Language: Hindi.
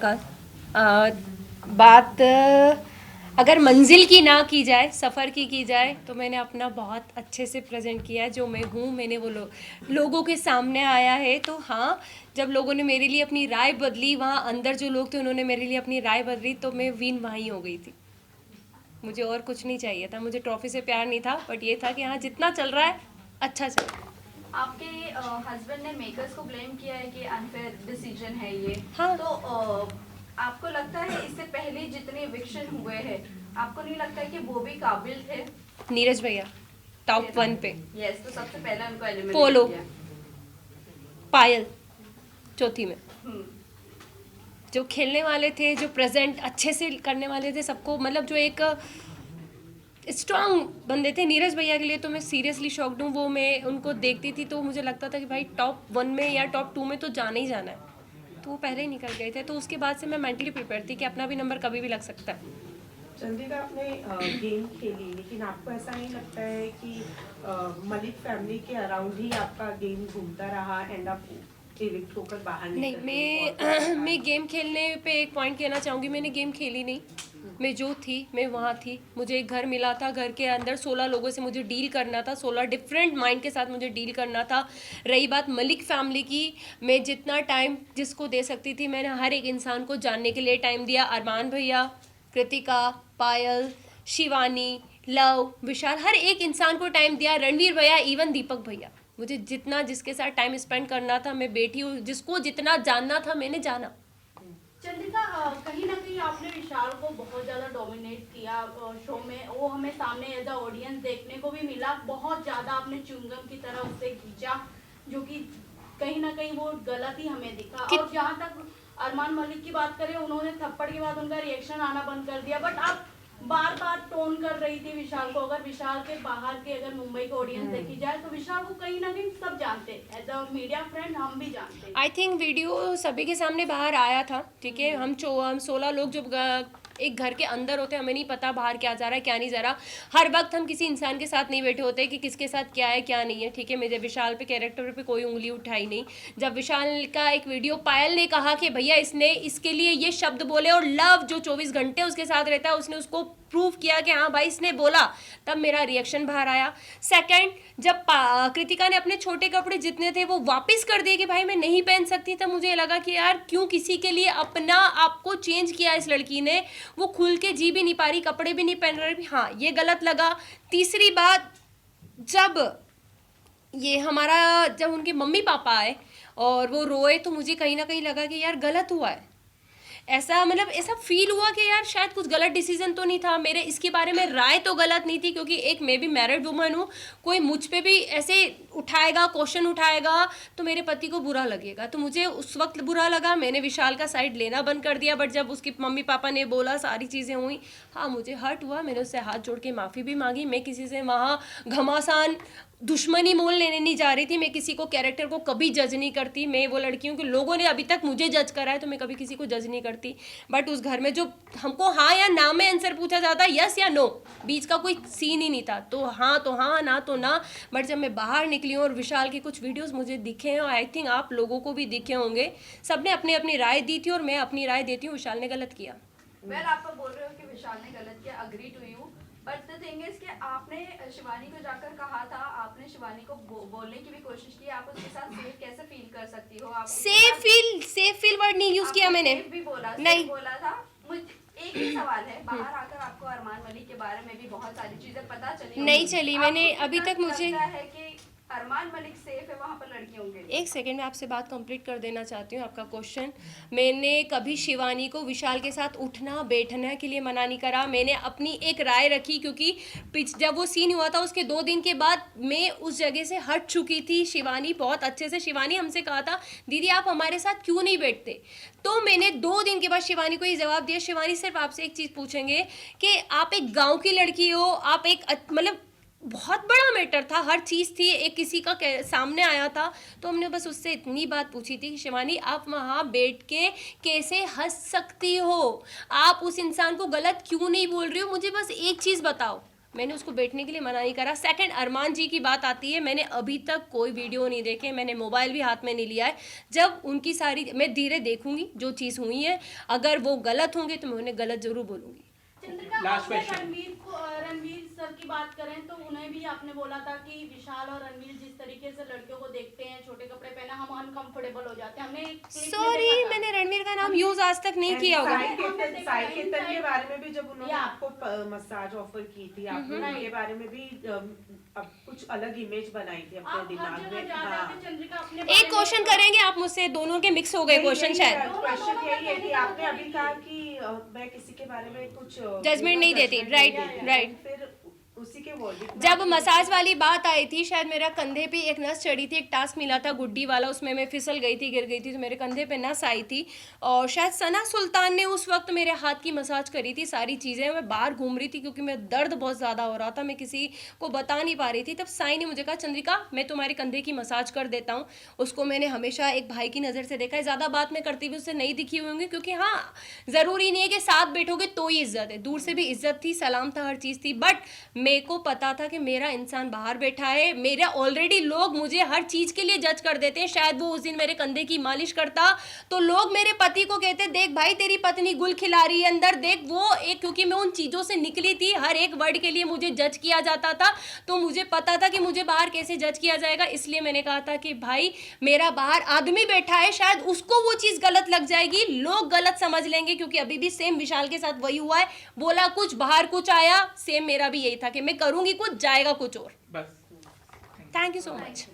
का बात अगर मंजिल की ना की जाए, सफ़र की जाए, तो मैंने अपना बहुत अच्छे से प्रेजेंट किया है। जो मैं हूँ मैंने वो लोगों के सामने आया है। तो हाँ, जब लोगों ने मेरे लिए अपनी राय बदली, वहाँ अंदर जो लोग थे उन्होंने मेरे लिए अपनी राय बदली, तो मैं विन वहीं हो गई थी। मुझे और कुछ नहीं चाहिए था, मुझे ट्रॉफी से प्यार नहीं था, बट ये था कि हाँ, जितना चल रहा है अच्छा चल रहा है। आपके हस्बैंड ने मेकर्स को ब्लेम किया है कि अनफेयर डिसीजन है ये। हाँ। तो आपको लगता है इससे पहले जितने इविक्शन हुए हैं, आपको नहीं लगता है कि वो भी काबिल थे? नीरज भैया टॉप 1 पे, यस, तो सबसे पहले उनको एलिमिनेट पोलो, किया। पायल चौथी में। हम्म। जो खेलने वाले थे, जो प्रेजेंट अच्छे से करने वाले थे सबको, मतलब जो एक स्ट्रांग बंदे थे, नीरज भैया के लिए तो मैं सीरियसली शॉक्ड हूँ। वो मैं उनको देखती थी तो मुझे लगता था कि भाई टॉप 1 में या टॉप 2 में तो जाना ही जाना है। तो वो पहले ही निकल गए थे, तो उसके बाद से मैं मेंटली प्रिपेयर थी कि अपना भी नंबर कभी भी लग सकता है। चंद्रिका, आपने गेम खेली, लेकिन आपको ऐसा नहीं लगता है कि मलिक फैमिली के अराउंड ही आपका गेम घूमता रहा एंड आप इविक्ट होकर बाहर नहीं, मैं गेम खेलने पे एक पॉइंट कहना चाहूँगी, मैंने गेम खेली नहीं। मैं जो थी मैं वहाँ थी। मुझे एक घर मिला था, घर के अंदर 16 लोगों से मुझे डील करना था, 16 डिफरेंट माइंड के साथ मुझे डील करना था। रही बात मलिक फैमिली की, मैं जितना टाइम जिसको दे सकती थी मैंने हर एक इंसान को जानने के लिए टाइम दिया। अरमान भैया, कृतिका, पायल, शिवानी, लव, विशाल, हर एक इंसान को टाइम दिया। रणवीर भैया, इवन दीपक भैया, मुझे जितना जिसके साथ टाइम स्पेंड करना था, मैं बेटी हूँ, जिसको जितना जानना था मैंने जाना। चंद्रिका, कहीं ना कहीं आपने विशाल को बहुत ज्यादा डोमिनेट किया शो में। वो हमें सामने एज अ ऑडियंस देखने को भी मिला। बहुत ज्यादा आपने च्युइंगम की तरह उससे खींचा, जो कि कहीं ना कहीं वो गलत ही हमें दिखा। और जहाँ तक अरमान मलिक की बात करें, उन्होंने थप्पड़ के बाद उनका रिएक्शन आना बंद कर दिया, बट आप बार बार टोन कर रही थी विशाल को। अगर विशाल के बाहर के अगर मुंबई को ऑडियंस देखी जाए तो विशाल को कहीं ना कहीं सब जानते हैं, एज अ मीडिया फ्रेंड हम भी जानते हैं। आई थिंक वीडियो सभी के सामने बाहर आया था, ठीक है। हम 16 लोग जब एक घर के अंदर होते हैं, हमें नहीं पता बाहर क्या जा रहा है क्या नहीं जा रहा। हर वक्त हम किसी इंसान के साथ नहीं बैठे होते कि किसके साथ क्या है क्या नहीं है, ठीक है। मेरे विशाल पे कैरेक्टर पे कोई उंगली उठाई नहीं। जब विशाल का एक वीडियो पायल ने कहा कि भैया इसने इसके लिए ये शब्द बोले, और लव जो 24 घंटे उसके साथ रहता है उसने उसको प्रूव किया कि हाँ भाई इसने बोला, तब मेरा रिएक्शन बाहर आया। सेकंड, जब कृतिका ने अपने छोटे कपड़े जितने थे वो वापस कर दिए कि भाई मैं नहीं पहन सकती, तब मुझे लगा कि यार क्यों किसी के लिए अपना आपको चेंज किया इस लड़की ने। वो खुल के जी भी नहीं पा रही, कपड़े भी नहीं पहन रही, हाँ ये गलत लगा। तीसरी बात, जब ये हमारा जब उनके मम्मी पापा आए और वो रोए, तो मुझे कहीं ना कहीं लगा कि यार गलत हुआ है। ऐसा मतलब ऐसा फील हुआ कि यार शायद कुछ गलत डिसीजन तो नहीं था मेरे, इसके बारे में राय तो गलत नहीं थी, क्योंकि एक मैं भी मैरिड वुमन हूँ। कोई मुझ पे भी ऐसे उठाएगा, क्वेश्चन उठाएगा, तो मेरे पति को बुरा लगेगा। तो मुझे उस वक्त बुरा लगा, मैंने विशाल का साइड लेना बंद कर दिया। बट जब उसके मम्मी पापा ने बोला, सारी चीज़ें हुई, हाँ मुझे हर्ट हुआ। मैंने उससे हाथ जोड़ के माफ़ी भी मांगी। मैं किसी से वहाँ घमासान दुश्मनी मोल लेने नहीं जा रही थी। मैं किसी को कैरेक्टर को कभी जज नहीं करती। मैं वो लड़की हूँ कि लोगों ने अभी तक मुझे जज करा है, तो मैं कभी किसी को जज नहीं करती। बट उस घर में जो हमको हाँ या ना में आंसर पूछा जाता, यस या नो, बीच का कोई सीन ही नहीं था। तो हाँ, ना तो ना। बट जब मैं बाहर निकली हूँ और विशाल के कुछ वीडियोस मुझे दिखे हैं, और आई थिंक आप लोगों को भी दिखे होंगे, सबने अपनी अपनी राय दी थी और मैं अपनी राय देती हूँ, विशाल ने गलत किया। वेल, आप बोल रहे हो कि विशाल ने गलत किया, agree to you, but the thing is कि आपने शिवानी को जाकर कहा था, आपने शिवानी को बोलने की भी कोशिश की, आप उसके साथ सेफ कैसे फील कर सकती हो? आप सेफ फील वर्ड नहीं यूज किया मैंने। भी बोला, नहीं बोला था। मुझे एक ही सवाल है, बाहर आकर आपको अरमान मलिक के बारे में भी बहुत सारी चीजें पता चली नहीं चली, मैंने अभी तक मुझे है कि अरमान मलिक सेफ है वहाँ पर लड़कियों के लिए? एक सेकंड में आपसे बात कंप्लीट कर देना चाहती हूँ। आपका क्वेश्चन, मैंने कभी शिवानी को विशाल के साथ उठना बैठने के लिए मना नहीं करा। मैंने अपनी एक राय रखी, क्योंकि जब वो सीन हुआ था उसके 2 दिन के बाद मैं उस जगह से हट चुकी थी। शिवानी बहुत अच्छे से, शिवानी हमसे कहा था दीदी आप हमारे साथ क्यों नहीं बैठते, तो मैंने 2 दिन के बाद शिवानी को ये जवाब दिया, शिवानी सिर्फ आपसे एक चीज़ पूछेंगे कि आप एक गाँव की लड़की हो, आप एक मतलब बहुत बड़ा मैटर था, हर चीज़ थी, एक किसी का सामने आया था, तो हमने बस उससे इतनी बात पूछी थी कि शिवानी आप वहाँ बैठ के कैसे हंस सकती हो, आप उस इंसान को गलत क्यों नहीं बोल रही हो, मुझे बस एक चीज़ बताओ। मैंने उसको बैठने के लिए मना नहीं करा। सेकंड, अरमान जी की बात आती है, मैंने अभी तक कोई वीडियो नहीं देखे, मैंने मोबाइल भी हाथ में नहीं लिया है। जब उनकी सारी मैं धीरे देखूंगी जो चीज़ हुई है, अगर वो गलत होंगे तो मैं उन्हें गलत जरूर बोलूंगी। चंद्रिका, Last आपने question. रणवीर सर की बात करें तो उन्हें भी आपने बोला था कि विशाल और रणवीर जिस तरीके से लड़कियों को देखते हैं, छोटे कपड़े पहना, हम अनकंफर्टेबल हो जाते हैं। हमने एक clip में सॉरी, देखा था। मैंने रणवीर का नाम यूज आज तक नहीं किया होगा। साई केतन के बारे में भी जब उन्होंने या। आपको मसाज ऑफर की थी, आपने उनके बारे में भी अब कुछ अलग इमेज बनाई थी अपने आप हर दिमाग जगह में। जा रहे हाँ। थे, चंद्रिका अपने एक बारे में- क्वेश्चन करेंगे आप मुझसे, दोनों के मिक्स हो गए क्वेश्चन शायद। क्वेश्चन यही है कि आपने अभी कहा कि मैं किसी के बारे में कुछ Judgment नहीं देती, right, right. फिर उसी के वर्डिक्ट में जब आपने- मसाज वाली बात आई थी, शायद मेरा कंधे पे एक नस चढ़ी थी, एक टास्क मिला था गुड्डी वाला, उसमें मैं फिसल गई थी, गिर गई थी, तो मेरे कंधे पे नस आई थी। और शायद सना सुल्तान ने उस वक्त मेरे हाथ की मसाज करी थी। सारी चीज़ें मैं बाहर घूम रही थी क्योंकि मैं दर्द बहुत ज़्यादा हो रहा था, मैं किसी को बता नहीं पा रही थी। तब साई ने मुझे कहा, चंद्रिका मैं तुम्हारे कंधे की मसाज कर देता हूँ। उसको मैंने हमेशा एक भाई की नज़र से देखा है, ज़्यादा बात मैं करती हुई उससे नहीं दिखी हुई होंगी, क्योंकि हाँ, ज़रूरी नहीं है कि साथ बैठोगे तो ही इज्जत है, दूर से भी इज्जत थी, सलाम था, हर चीज़ थी। बट मेरे को पता था कि मेरा इंसान बाहर बैठा है, मेरा ऑलरेडी लोग मुझे हर चीज़ के लिए जज कर देते हैं। शायद वो उस दिन मेरे कंधे की मालिश करता तो लोग मेरे पति को कहते, देख भाई तेरी पत्नी गुल खिला रही है अंदर, देख वो एक, क्योंकि मैं उन चीज़ों से निकली थी, हर एक वर्ड के लिए मुझे जज किया जाता था, तो मुझे पता था कि मुझे बाहर कैसे जज किया जाएगा। इसलिए मैंने कहा था कि भाई मेरा बाहर आदमी बैठा है, शायद उसको वो चीज़ गलत लग जाएगी, लोग गलत समझ लेंगे, क्योंकि अभी भी सेम विशाल के साथ वही हुआ है, बोला कुछ बाहर कुछ आया। सेम मेरा भी यही था कि मैं करूँगी कुछ, जाएगा कुछ और। बस थैंक यू सो मच।